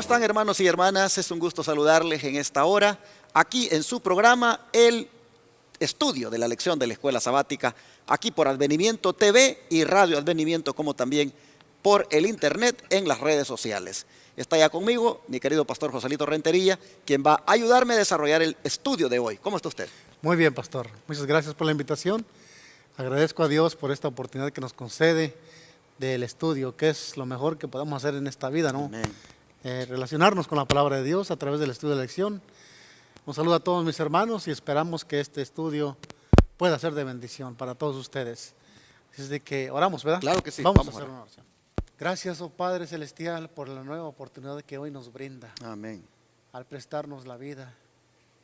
¿Cómo están, hermanos y hermanas? Es un gusto saludarles en esta hora, aquí en su programa, el estudio de la lección de la Escuela Sabática, aquí por Advenimiento TV y Radio Advenimiento, como también por el internet en las redes sociales. Está ya conmigo mi querido pastor Joselito Rentería, quien va a ayudarme a desarrollar el estudio de hoy. ¿Cómo está usted? Muy bien, pastor. Muchas gracias por la invitación. Agradezco a Dios por esta oportunidad que nos concede del estudio, que es lo mejor que podemos hacer en esta vida, ¿no? Amén. Relacionarnos con la palabra de Dios a través del estudio de la lección. Un saludo a todos mis hermanos y esperamos que este estudio pueda ser de bendición para todos ustedes. Así es de que oramos, ¿verdad? Claro que sí. Vamos a a hacer orar. una oración. Gracias, oh Padre Celestial, por la nueva oportunidad que hoy nos brinda, Amén. al prestarnos la vida,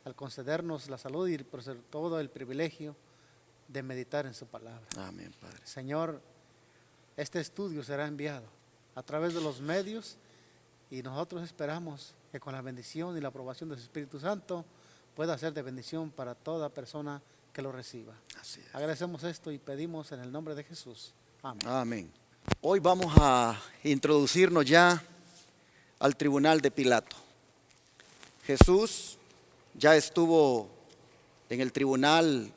al concedernos la salud y por ser todo el privilegio de meditar en su palabra. Amén, Padre. Señor, este estudio será enviado a través de los medios y nosotros esperamos que con la bendición y la aprobación del Espíritu Santo pueda ser de bendición para toda persona que lo reciba. Así es. Agradecemos esto y pedimos en el nombre de Jesús. Amén. Amén. Hoy vamos a introducirnos ya al tribunal de Pilato. Jesús ya estuvo en el tribunal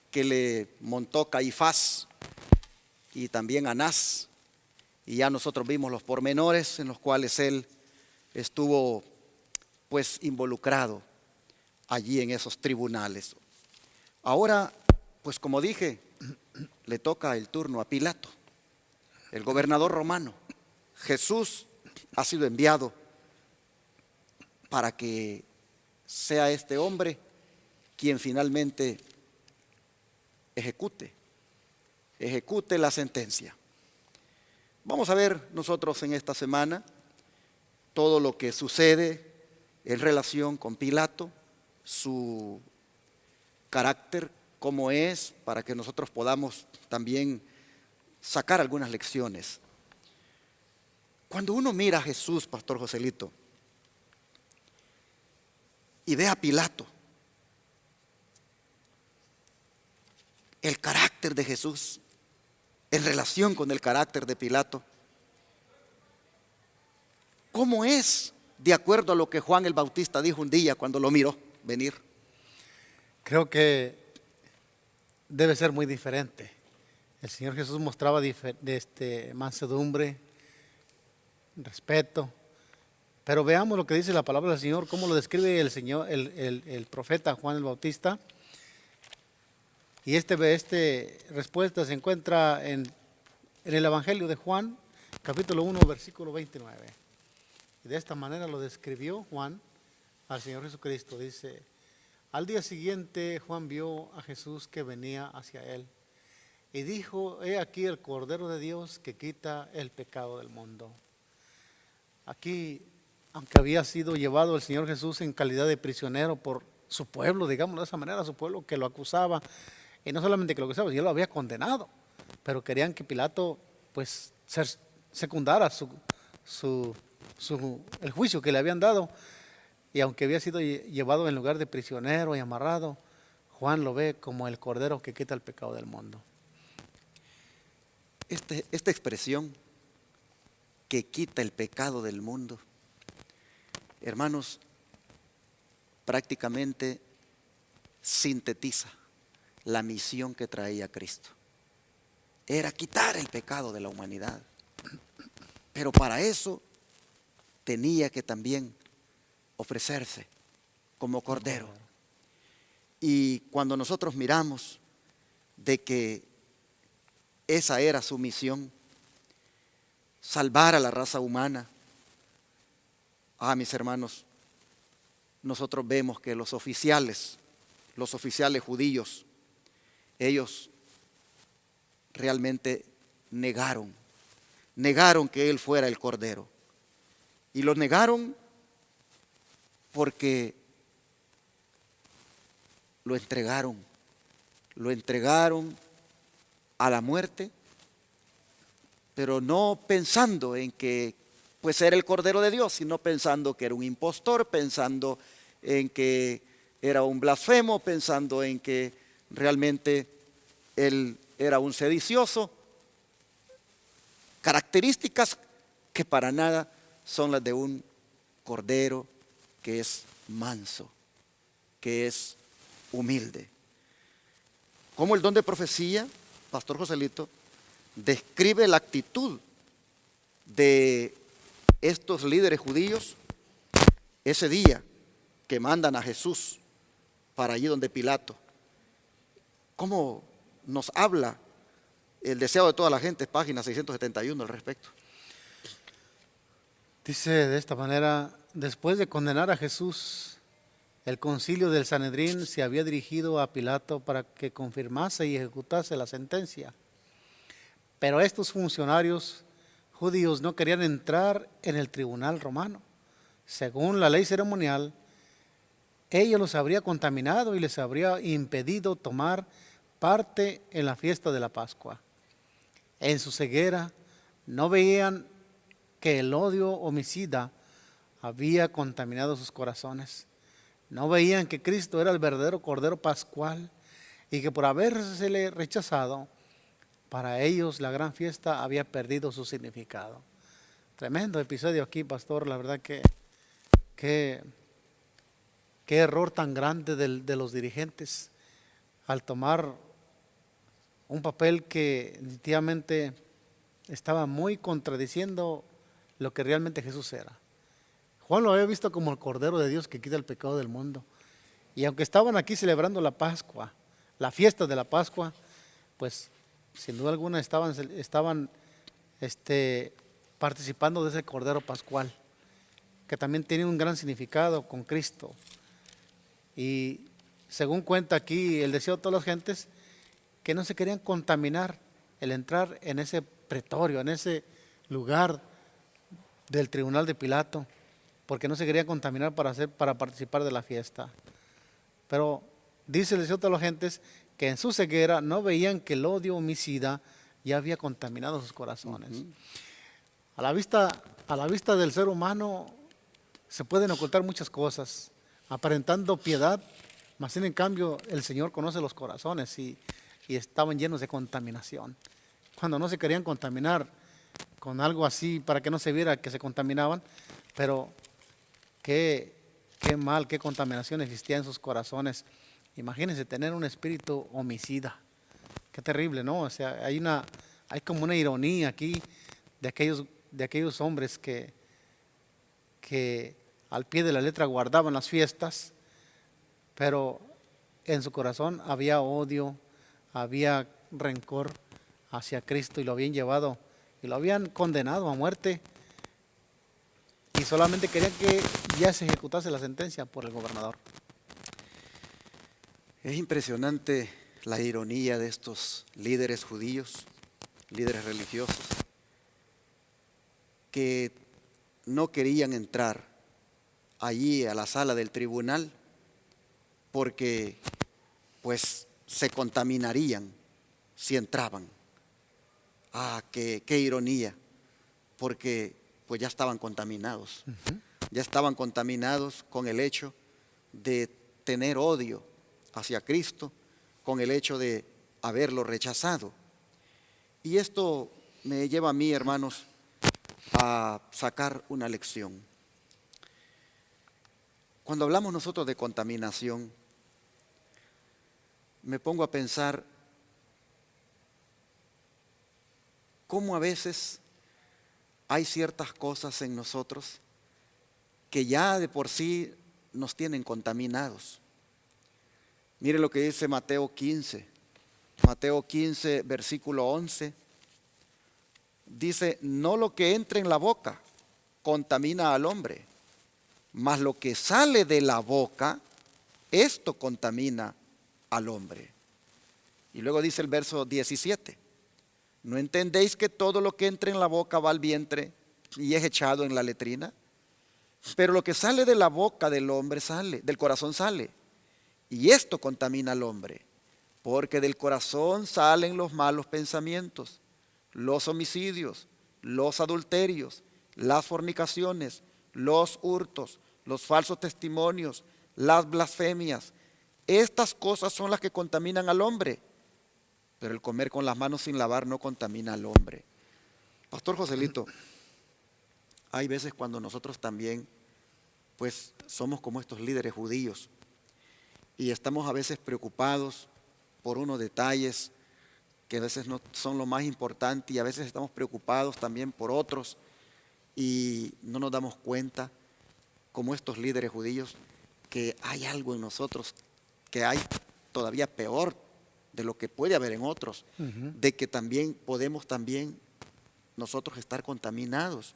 que le montó Caifás y también Anás, y ya nosotros vimos los pormenores en los cuales él estuvo pues involucrado allí en esos tribunales. Ahora, pues como dije, le toca el turno a Pilato, el gobernador romano. Jesús ha sido enviado para que sea este hombre quien finalmente ejecute la sentencia. Vamos a ver nosotros en esta semana todo lo que sucede en relación con Pilato, su carácter, cómo es, para que nosotros podamos también sacar algunas lecciones. Cuando uno mira a Jesús, pastor Joselito, y ve a Pilato, el carácter de Jesús en relación con el carácter de Pilato, ¿cómo es de acuerdo a lo que Juan el Bautista dijo un día cuando lo miró venir? Creo que debe ser muy diferente. El Señor Jesús mostraba mansedumbre, respeto. Pero veamos lo que dice la palabra del Señor, cómo lo describe el Señor, el profeta Juan el Bautista. Y esta respuesta se encuentra en el Evangelio de Juan, capítulo 1, versículo 29. Y de esta manera lo describió Juan al Señor Jesucristo. Dice: al día siguiente Juan vio a Jesús que venía hacia él y dijo: he aquí el Cordero de Dios que quita el pecado del mundo. Aquí, aunque había sido llevado el Señor Jesús en calidad de prisionero por su pueblo, digamos de esa manera, su pueblo que lo acusaba, y no solamente que lo acusaba, sino lo había condenado, pero querían que Pilato pues secundara el juicio que le habían dado. Y aunque había sido llevado en lugar de prisionero y amarrado, Juan lo ve como el Cordero que quita el pecado del mundo. Esta expresión, que quita el pecado del mundo, hermanos, prácticamente sintetiza la misión que traía Cristo. Era quitar el pecado de la humanidad. Pero para eso tenía que también ofrecerse como cordero. Y cuando nosotros miramos de que esa era su misión, salvar a la raza humana, mis hermanos, nosotros vemos que los oficiales judíos, ellos realmente negaron que él fuera el cordero. Y lo negaron porque lo entregaron a la muerte, pero no pensando en que pues era el Cordero de Dios, sino pensando que era un impostor, pensando en que era un blasfemo, pensando en que realmente él era un sedicioso. Características que para nada son las de un cordero que es manso, que es humilde. Como el don de profecía, Pastor Joselito, describe la actitud de estos líderes judíos ese día que mandan a Jesús para allí donde Pilato. ¿Cómo nos habla el deseo de toda la gente? Página 671 al respecto. Dice de esta manera: después de condenar a Jesús, el concilio del Sanedrín se había dirigido a Pilato para que confirmase y ejecutase la sentencia. Pero estos funcionarios judíos no querían entrar en el tribunal romano. Según la ley ceremonial, ello los habría contaminado y les habría impedido tomar parte en la fiesta de la Pascua. En su ceguera no veían que el odio homicida había contaminado sus corazones. No veían que Cristo era el verdadero Cordero Pascual y que por habérsele rechazado, para ellos la gran fiesta había perdido su significado. Tremendo episodio aquí, pastor. La verdad que qué error tan grande de los dirigentes al tomar un papel que definitivamente estaba muy contradiciendo lo que realmente Jesús era. Juan lo había visto como el Cordero de Dios que quita el pecado del mundo. Y aunque estaban aquí celebrando la Pascua, la fiesta de la Pascua, pues sin duda alguna estaban participando de ese Cordero Pascual, que también tiene un gran significado con Cristo. Y según cuenta aquí el deseo de todas las gentes, que no se querían contaminar el entrar en ese pretorio, en ese lugar del tribunal de Pilato, porque no se querían contaminar para participar de la fiesta. Pero dice el deseo de todas las gentes que en su ceguera no veían que el odio homicida ya había contaminado sus corazones. A la vista del ser humano se pueden ocultar muchas cosas, aparentando piedad, mas en cambio el Señor conoce los corazones y estaban llenos de contaminación. Cuando no se querían contaminar con algo así para que no se viera que se contaminaban, pero qué mal, qué contaminación existía en sus corazones. Imagínense tener un espíritu homicida. Qué terrible, ¿no? O sea, hay como una ironía aquí de aquellos hombres que al pie de la letra guardaban las fiestas, pero en su corazón había odio, había rencor hacia Cristo y lo habían llevado y lo habían condenado a muerte y solamente querían que ya se ejecutase la sentencia por el gobernador. Es impresionante la ironía de estos líderes judíos, líderes religiosos, que no querían entrar allí a la sala del tribunal porque pues se contaminarían si entraban. Qué ironía, porque pues ya estaban contaminados. Ya estaban contaminados con el hecho de tener odio hacia Cristo, con el hecho de haberlo rechazado. Y esto me lleva a mí, hermanos, a sacar una lección. Cuando hablamos nosotros de contaminación, me pongo a pensar cómo a veces hay ciertas cosas en nosotros que ya de por sí nos tienen contaminados. Mire lo que dice Mateo 15. Mateo 15, versículo 11. Dice, no lo que entra en la boca contamina al hombre, mas lo que sale de la boca, esto contamina al hombre. Y luego dice el verso 17. ¿No entendéis que todo lo que entra en la boca va al vientre y es echado en la letrina? Pero lo que sale de la boca del hombre sale, del corazón sale. Y esto contamina al hombre, porque del corazón salen los malos pensamientos, los homicidios, los adulterios, las fornicaciones, los hurtos, los falsos testimonios, las blasfemias. Estas cosas son las que contaminan al hombre, pero el comer con las manos sin lavar no contamina al hombre. Pastor Joselito, hay veces cuando nosotros también pues somos como estos líderes judíos y estamos a veces preocupados por unos detalles que a veces no son lo más importante y a veces estamos preocupados también por otros y no nos damos cuenta, como estos líderes judíos, que hay algo en nosotros que hay todavía peor de lo que puede haber en otros, de que también podemos también nosotros estar contaminados.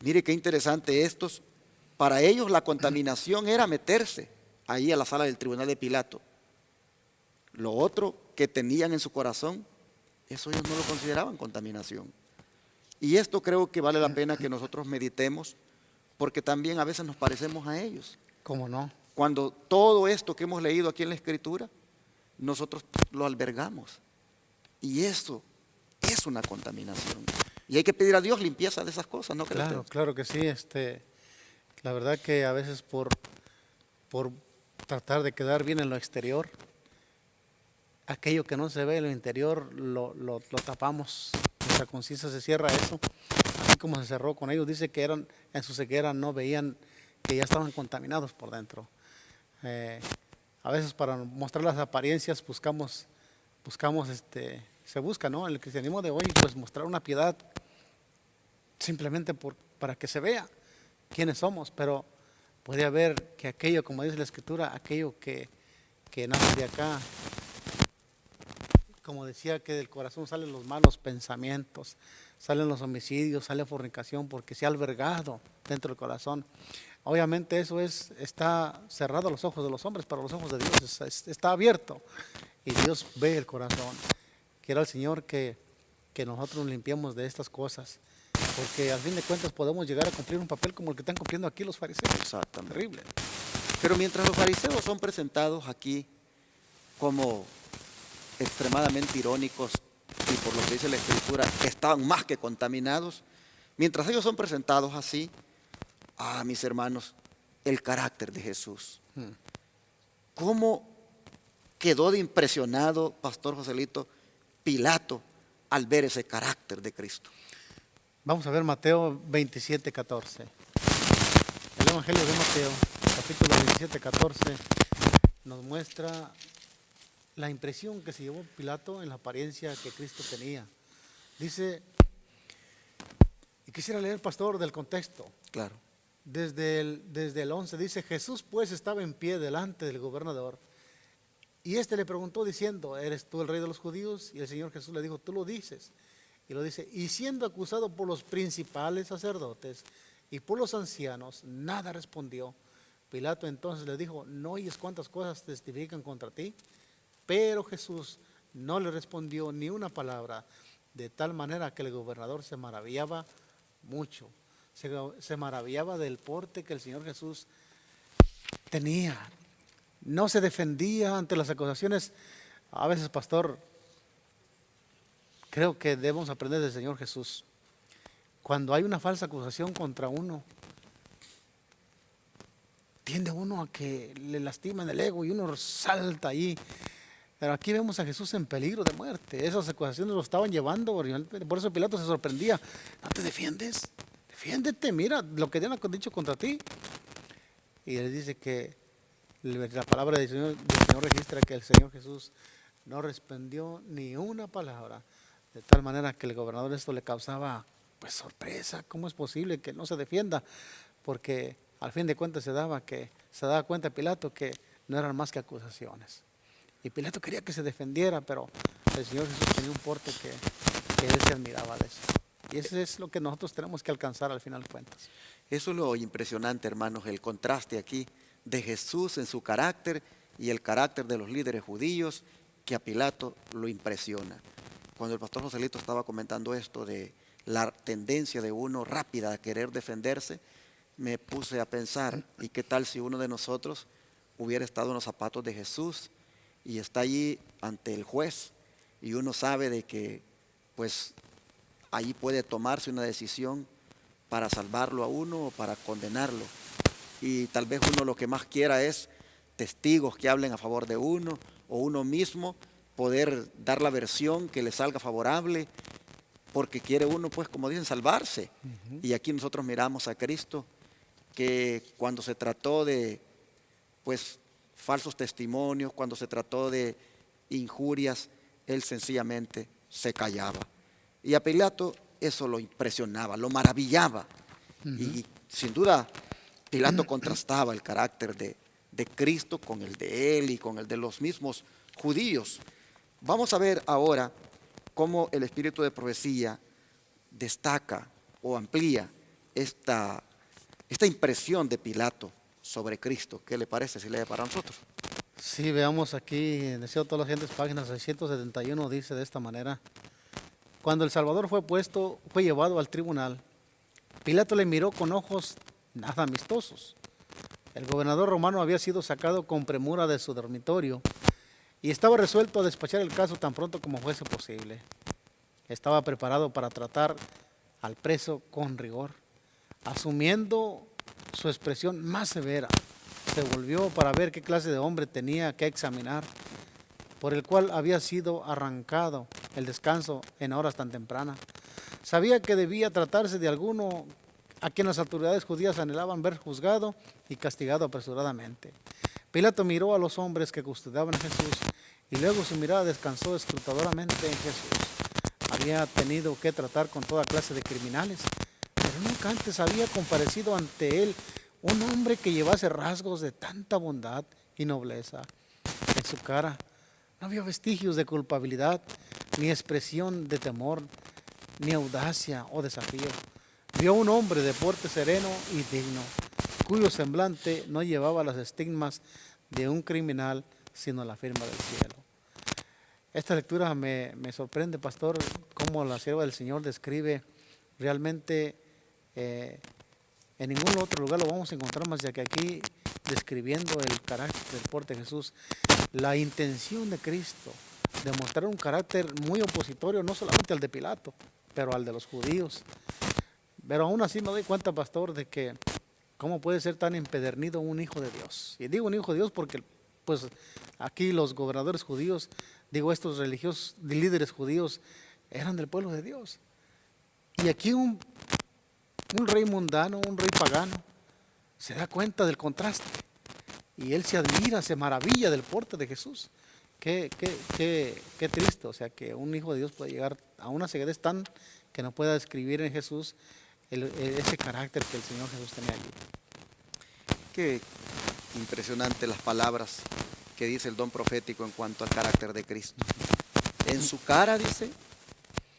Mire qué interesante estos. Para ellos la contaminación era meterse ahí a la sala del tribunal de Pilato. Lo otro que tenían en su corazón, eso ellos no lo consideraban contaminación. Y esto creo que vale la pena que nosotros meditemos, porque también a veces nos parecemos a ellos. ¿Cómo no? Cuando todo esto que hemos leído aquí en la Escritura, nosotros lo albergamos. Y eso es una contaminación. Y hay que pedir a Dios limpieza de esas cosas, ¿no cree Claro, usted? claro que sí. La verdad que a veces por tratar de quedar bien en lo exterior, aquello que no se ve en lo interior lo tapamos. Nuestra conciencia se cierra a eso. Así como se cerró con ellos, dice que eran en su ceguera, no veían que ya estaban contaminados por dentro. A veces para mostrar las apariencias buscamos se busca, ¿no? En el cristianismo de hoy, pues mostrar una piedad simplemente para que se vea quiénes somos, pero puede haber que aquello, como dice la Escritura, aquello que nace de acá, como decía, que del corazón salen los malos pensamientos, salen los homicidios, sale fornicación, porque se ha albergado dentro del corazón. Obviamente eso está cerrado a los ojos de los hombres, pero los ojos de Dios está abierto y Dios ve el corazón. Quiera el Señor que nosotros nos limpiemos de estas cosas, porque al fin de cuentas podemos llegar a cumplir un papel como el que están cumpliendo aquí los fariseos. Exactamente. Terrible. Pero mientras los fariseos son presentados aquí como extremadamente irónicos y por lo que dice la Escritura, estaban más que contaminados, mientras ellos son presentados así, mis hermanos, el carácter de Jesús. ¿Cómo quedó de impresionado, Pastor Joselito, Pilato al ver ese carácter de Cristo? Vamos a ver Mateo 27:14. El Evangelio de Mateo, capítulo 27:14, nos muestra la impresión que se llevó Pilato en la apariencia que Cristo tenía. Dice, y quisiera leer, pastor, del contexto. Claro. Desde el 11 dice, Jesús pues estaba en pie delante del gobernador, y éste le preguntó diciendo, ¿eres tú el rey de los judíos? Y el Señor Jesús le dijo, tú lo dices. Y lo dice, y siendo acusado por los principales sacerdotes y por los ancianos, nada respondió. Pilato entonces le dijo, ¿no oyes cuántas cosas testifican contra ti? Pero Jesús no le respondió ni una palabra, de tal manera que el gobernador se maravillaba mucho. Se maravillaba del porte que el Señor Jesús tenía. No se defendía ante las acusaciones. A veces, pastor, creo que debemos aprender del Señor Jesús. Cuando hay una falsa acusación contra uno, tiende uno a que le lastiman el ego y uno salta allí. Pero aquí vemos a Jesús en peligro de muerte. Esas acusaciones lo estaban llevando, por eso Pilato se sorprendía. ¿No te defiendes? Defiéndete, mira lo que han dicho contra ti. Y él dice que la palabra del Señor registra que el Señor Jesús no respondió ni una palabra, de tal manera que el gobernador esto le causaba pues sorpresa. ¿Cómo es posible que no se defienda? Porque al fin de cuentas se daba cuenta Pilato que no eran más que acusaciones. Y Pilato quería que se defendiera, pero el Señor Jesús tenía un porte que él se admiraba de eso. Y eso es lo que nosotros tenemos que alcanzar al final de cuentas. Eso es lo impresionante, hermanos, el contraste aquí de Jesús en su carácter y el carácter de los líderes judíos que a Pilato lo impresiona. Cuando el pastor Joselito estaba comentando esto de la tendencia de uno rápida a querer defenderse, me puse a pensar, ¿y qué tal si uno de nosotros hubiera estado en los zapatos de Jesús y está allí ante el juez y uno sabe de que pues ahí puede tomarse una decisión para salvarlo a uno o para condenarlo? Y tal vez uno lo que más quiera es testigos que hablen a favor de uno o uno mismo poder dar la versión que le salga favorable, porque quiere uno, pues como dicen, salvarse. Y aquí nosotros miramos a Cristo que cuando se trató de pues falsos testimonios, cuando se trató de injurias, él sencillamente se callaba. Y a Pilato eso lo impresionaba, lo maravillaba. Y sin duda Pilato contrastaba el carácter de Cristo con el de él y con el de los mismos judíos. Vamos a ver ahora cómo el espíritu de profecía destaca o amplía esta impresión de Pilato sobre Cristo. ¿Qué le parece si lee para nosotros? Sí, veamos aquí, en Deseo de todas las gentes, página 671, dice de esta manera: cuando el Salvador fue llevado al tribunal, Pilato le miró con ojos nada amistosos. El gobernador romano había sido sacado con premura de su dormitorio y estaba resuelto a despachar el caso tan pronto como fuese posible. Estaba preparado para tratar al preso con rigor. Asumiendo su expresión más severa, se volvió para ver qué clase de hombre tenía que examinar, por el cual había sido arrancado el descanso en horas tan tempranas. Sabía que debía tratarse de alguno a quien las autoridades judías anhelaban ver juzgado y castigado apresuradamente. Pilato miró a los hombres que custodiaban a Jesús y luego su mirada descansó escrutadoramente en Jesús. Había tenido que tratar con toda clase de criminales, pero nunca antes había comparecido ante él un hombre que llevase rasgos de tanta bondad y nobleza. En su cara no había vestigios de culpabilidad, ni expresión de temor, ni audacia o desafío. Vio un hombre de porte sereno y digno, cuyo semblante no llevaba las estigmas de un criminal, sino la firma del cielo. Esta lectura me sorprende, pastor, cómo la sierva del Señor describe realmente, en ningún otro lugar lo vamos a encontrar más ya que aquí, describiendo el carácter del porte de Jesús, la intención de Cristo de mostrar un carácter muy opositorio, no solamente al de Pilato, pero al de los judíos. Pero aún así me doy cuenta, pastor, de que cómo puede ser tan empedernido un hijo de Dios. Y digo un hijo de Dios porque pues aquí los gobernadores judíos, digo estos religiosos, líderes judíos, eran del pueblo de Dios. Y aquí un rey mundano, un rey pagano, se da cuenta del contraste. Y él se admira, se maravilla del porte de Jesús. Qué triste, o sea, que un hijo de Dios puede llegar a una ceguez tan que no pueda describir en Jesús ese carácter que el Señor Jesús tenía allí. Qué impresionante las palabras que dice el don profético en cuanto al carácter de Cristo. En su cara, dice,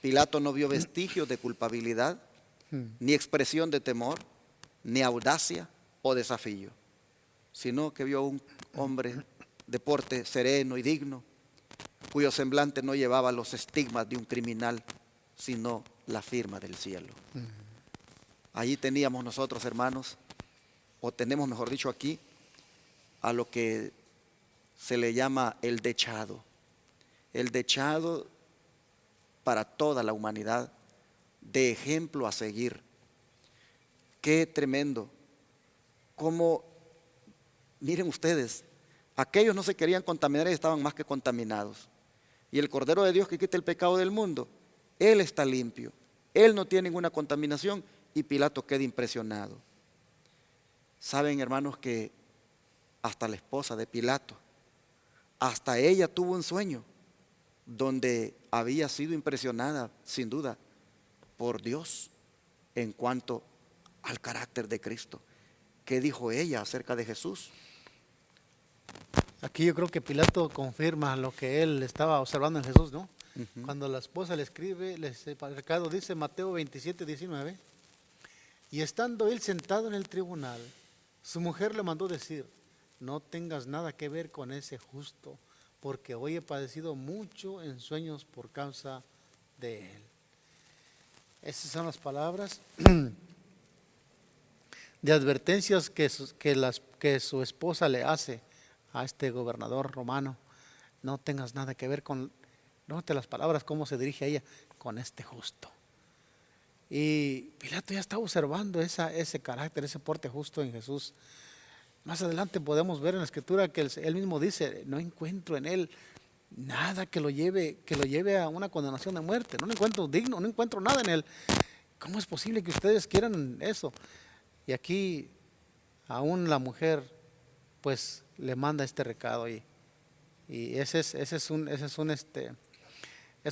Pilato no vio vestigios de culpabilidad, ni expresión de temor, ni audacia o desafío, sino que vio un hombre de porte sereno y digno, cuyo semblante no llevaba los estigmas de un criminal, sino la firma del cielo. Allí teníamos nosotros, hermanos, o tenemos, mejor dicho, aquí, a lo que se le llama el dechado para toda la humanidad, de ejemplo a seguir. Qué tremendo. Como, miren ustedes, aquellos no se querían contaminar y estaban más que contaminados. Y el Cordero de Dios que quita el pecado del mundo, Él está limpio, Él no tiene ninguna contaminación, y Pilato queda impresionado. Saben, hermanos, que hasta la esposa de Pilato, hasta ella tuvo un sueño donde había sido impresionada, sin duda, por Dios en cuanto al carácter de Cristo. ¿Qué dijo ella acerca de Jesús? Aquí yo creo que Pilato confirma lo que él estaba observando en Jesús, ¿no? Cuando la esposa le escribe, el recado dice Mateo 27:19, y estando él sentado en el tribunal, su mujer le mandó decir: no tengas nada que ver con ese justo, porque hoy he padecido mucho en sueños por causa de él. Esas son las palabras de advertencias que su esposa le hace a este gobernador romano. No tengas nada que ver con, note las palabras, cómo se dirige a ella, con este justo. Y Pilato ya está observando ese carácter, ese porte justo en Jesús. Más adelante podemos ver en la escritura que él mismo dice: no encuentro en él nada que lo lleve a una condenación de muerte. No lo encuentro digno, no encuentro nada en él. ¿Cómo es posible que ustedes quieran eso? Y aquí aún la mujer pues le manda este recado y es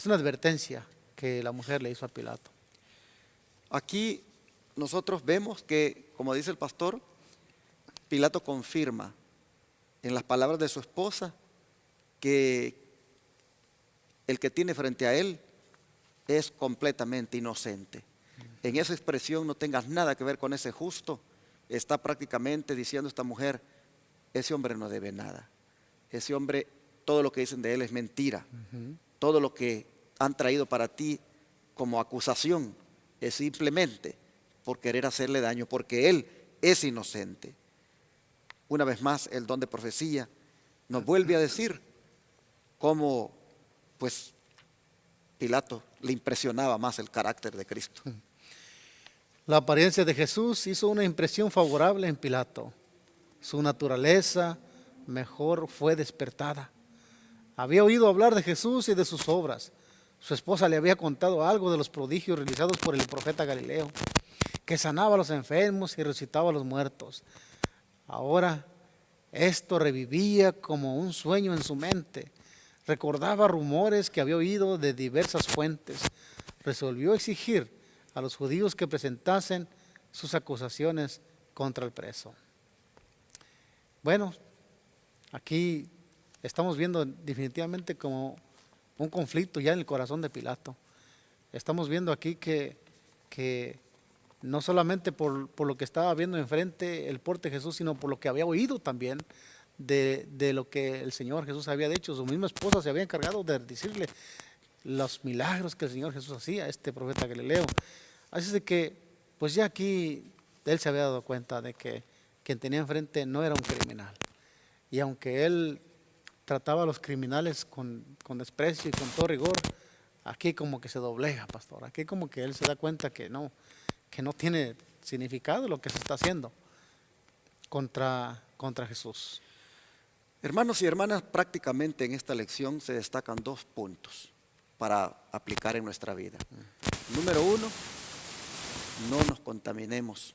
una advertencia que la mujer le hizo a Pilato. Aquí nosotros vemos que, como dice el pastor, Pilato confirma en las palabras de su esposa que el que tiene frente a él es completamente inocente. En esa expresión no tengas nada que ver con ese justo, está prácticamente diciendo esta mujer, ese hombre no debe nada. Ese hombre, todo lo que dicen de él es mentira. Todo lo que han traído para ti como acusación es simplemente por querer hacerle daño, porque él es inocente. Una vez más, el don de profecía nos vuelve a decir cómo, pues, Pilato le impresionaba más el carácter de Cristo. La apariencia de Jesús hizo una impresión favorable en Pilato. Su naturaleza mejor fue despertada. Había oído hablar de Jesús y de sus obras. Su esposa le había contado algo de los prodigios realizados por el profeta Galileo, que sanaba a los enfermos y resucitaba a los muertos. Ahora esto revivía como un sueño en su mente. Recordaba rumores que había oído de diversas fuentes. Resolvió exigir a los judíos que presentasen sus acusaciones contra el preso. Bueno, aquí estamos viendo definitivamente como un conflicto ya en el corazón de Pilato. Estamos viendo aquí que no solamente por lo que estaba viendo enfrente el porte de Jesús, sino por lo que había oído también de lo que el Señor Jesús había dicho. Su misma esposa se había encargado de decirle los milagros que el Señor Jesús hacía, este profeta Galileo. Así es de que, pues ya aquí él se había dado cuenta de que quien tenía enfrente no era un criminal. Y aunque él trataba a los criminales con desprecio y con todo rigor, aquí como que se doblega, pastor. Aquí como que él se da cuenta que no tiene significado lo que se está haciendo contra Jesús. Hermanos y hermanas, prácticamente en esta lección se destacan 2 puntos para aplicar en nuestra vida. Número 1, no nos contaminemos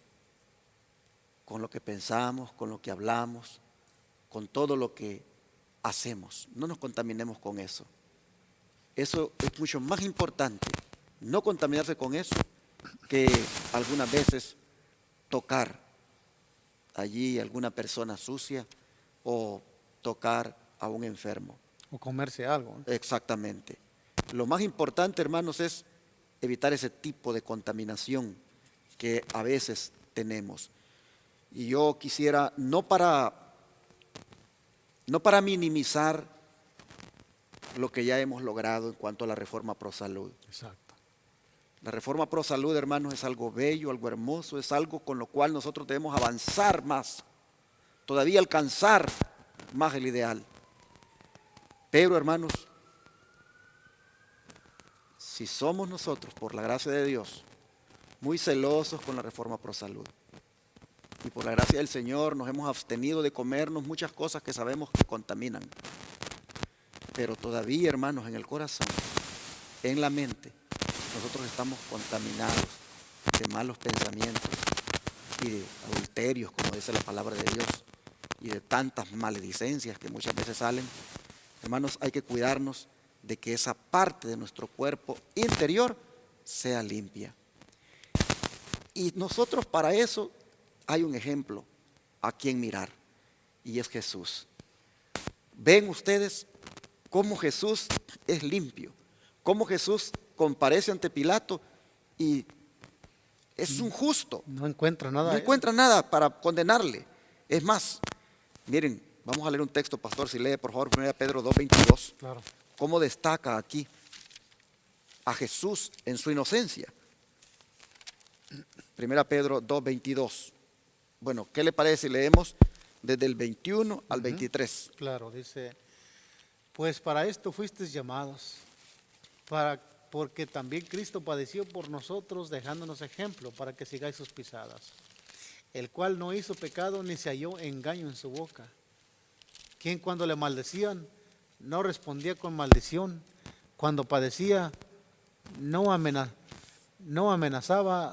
con lo que pensamos, con lo que hablamos, con todo lo que hacemos. No nos contaminemos con eso. Eso es mucho más importante, no contaminarse con eso, que algunas veces tocar allí alguna persona sucia o tocar a un enfermo. O comerse algo. Exactamente. Lo más importante, hermanos, es evitar ese tipo de contaminación que a veces tenemos. Y yo quisiera, no para minimizar lo que ya hemos logrado en cuanto a la reforma pro salud. Exacto. La reforma pro salud, hermanos, es algo bello, algo hermoso, es algo con lo cual nosotros debemos avanzar más, todavía alcanzar más el ideal. Pero, hermanos, si somos nosotros, por la gracia de Dios, muy celosos con la reforma pro salud, y por la gracia del Señor nos hemos abstenido de comernos muchas cosas que sabemos que contaminan, pero todavía, hermanos, en el corazón, en la mente, nosotros estamos contaminados de malos pensamientos y de adulterios, como dice la palabra de Dios, y de tantas maledicencias que muchas veces salen. Hermanos, hay que cuidarnos de que esa parte de nuestro cuerpo interior sea limpia. Y nosotros para eso hay un ejemplo a quien mirar, y es Jesús. Ven ustedes cómo Jesús es limpio, cómo Jesús comparece ante Pilato y es un justo. No encuentra nada. No encuentra nada para condenarle. Es más, miren, vamos a leer un texto, pastor, si lee por favor 1 Pedro 2:22. Claro. Cómo destaca aquí a Jesús en su inocencia. 1 Pedro 2:22. Bueno, ¿qué le parece si leemos desde el 21 al 23? Claro, dice, pues para esto fuisteis llamados, porque también Cristo padeció por nosotros, dejándonos ejemplo para que sigáis sus pisadas, el cual no hizo pecado ni se halló engaño en su boca, quien cuando le maldecían no respondía con maldición, cuando padecía no amenazaba,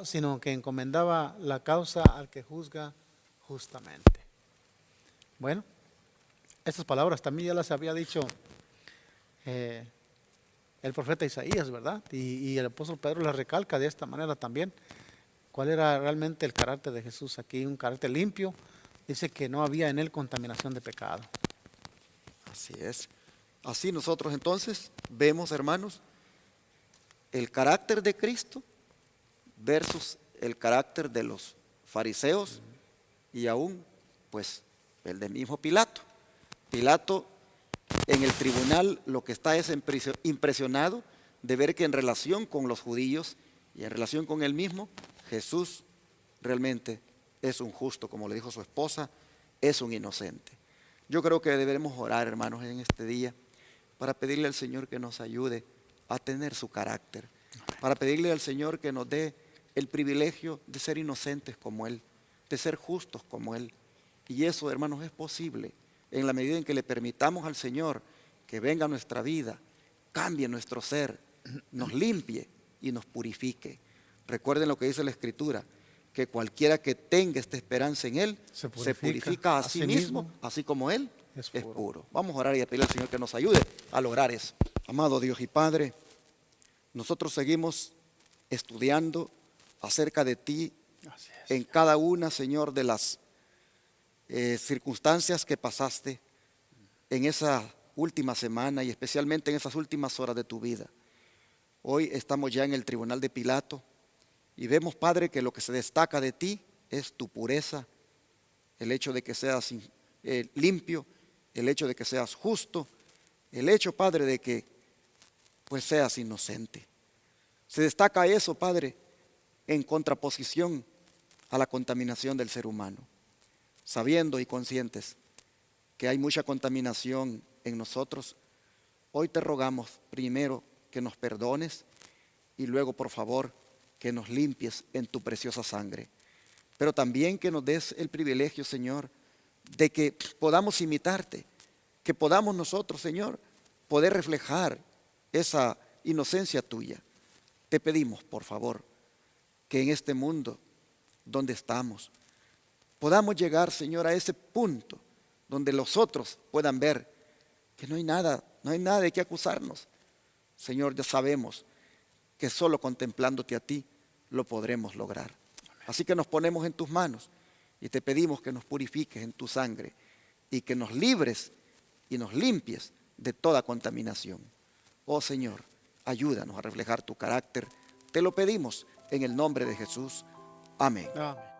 sino que encomendaba la causa al que juzga justamente. Bueno, estas palabras también ya las había dicho el profeta Isaías, ¿verdad? Y el apóstol Pedro las recalca de esta manera también. ¿Cuál era realmente el carácter de Jesús aquí? Un carácter limpio. Dice que no había en él contaminación de pecado. Así es. Así nosotros entonces vemos, hermanos, el carácter de Cristo versus el carácter de los fariseos y aún, pues, el del mismo Pilato. Pilato en el tribunal lo que está es impresionado de ver que en relación con los judíos y en relación con él mismo, Jesús realmente es un justo, como le dijo su esposa, es un inocente. Yo creo que debemos orar, hermanos, en este día para pedirle al Señor que nos ayude a tener su carácter, para pedirle al Señor que nos dé el privilegio de ser inocentes como Él, de ser justos como Él. Y eso, hermanos, es posible en la medida en que le permitamos al Señor que venga a nuestra vida, cambie nuestro ser, nos limpie y nos purifique. Recuerden lo que dice la Escritura, que cualquiera que tenga esta esperanza en Él, se purifica a sí mismo, así como Él es puro. Vamos a orar y a pedirle al Señor que nos ayude a lograr eso. Amado Dios y Padre, nosotros seguimos estudiando acerca de ti en cada una, Señor, de las circunstancias que pasaste en esa última semana y especialmente en esas últimas horas de tu vida. Hoy estamos ya en el tribunal de Pilato y vemos, Padre, que lo que se destaca de ti es tu pureza, el hecho de que seas limpio, el hecho de que seas justo, el hecho, Padre, de que pues seas inocente. Se destaca eso, Padre, en contraposición a la contaminación del ser humano, sabiendo y conscientes que hay mucha contaminación en nosotros. Hoy te rogamos primero que nos perdones y luego, por favor, que nos limpies en tu preciosa sangre. Pero también que nos des el privilegio, Señor, de que podamos imitarte, que podamos nosotros, Señor, poder reflejar esa inocencia tuya. Te pedimos, por favor, que en este mundo donde estamos, podamos llegar, Señor, a ese punto donde los otros puedan ver que no hay nada de qué acusarnos. Señor, ya sabemos que solo contemplándote a ti lo podremos lograr. Así que nos ponemos en tus manos y te pedimos que nos purifiques en tu sangre y que nos libres y nos limpies de toda contaminación. Oh Señor, ayúdanos a reflejar tu carácter. Te lo pedimos en el nombre de Jesús. Amén. Amén.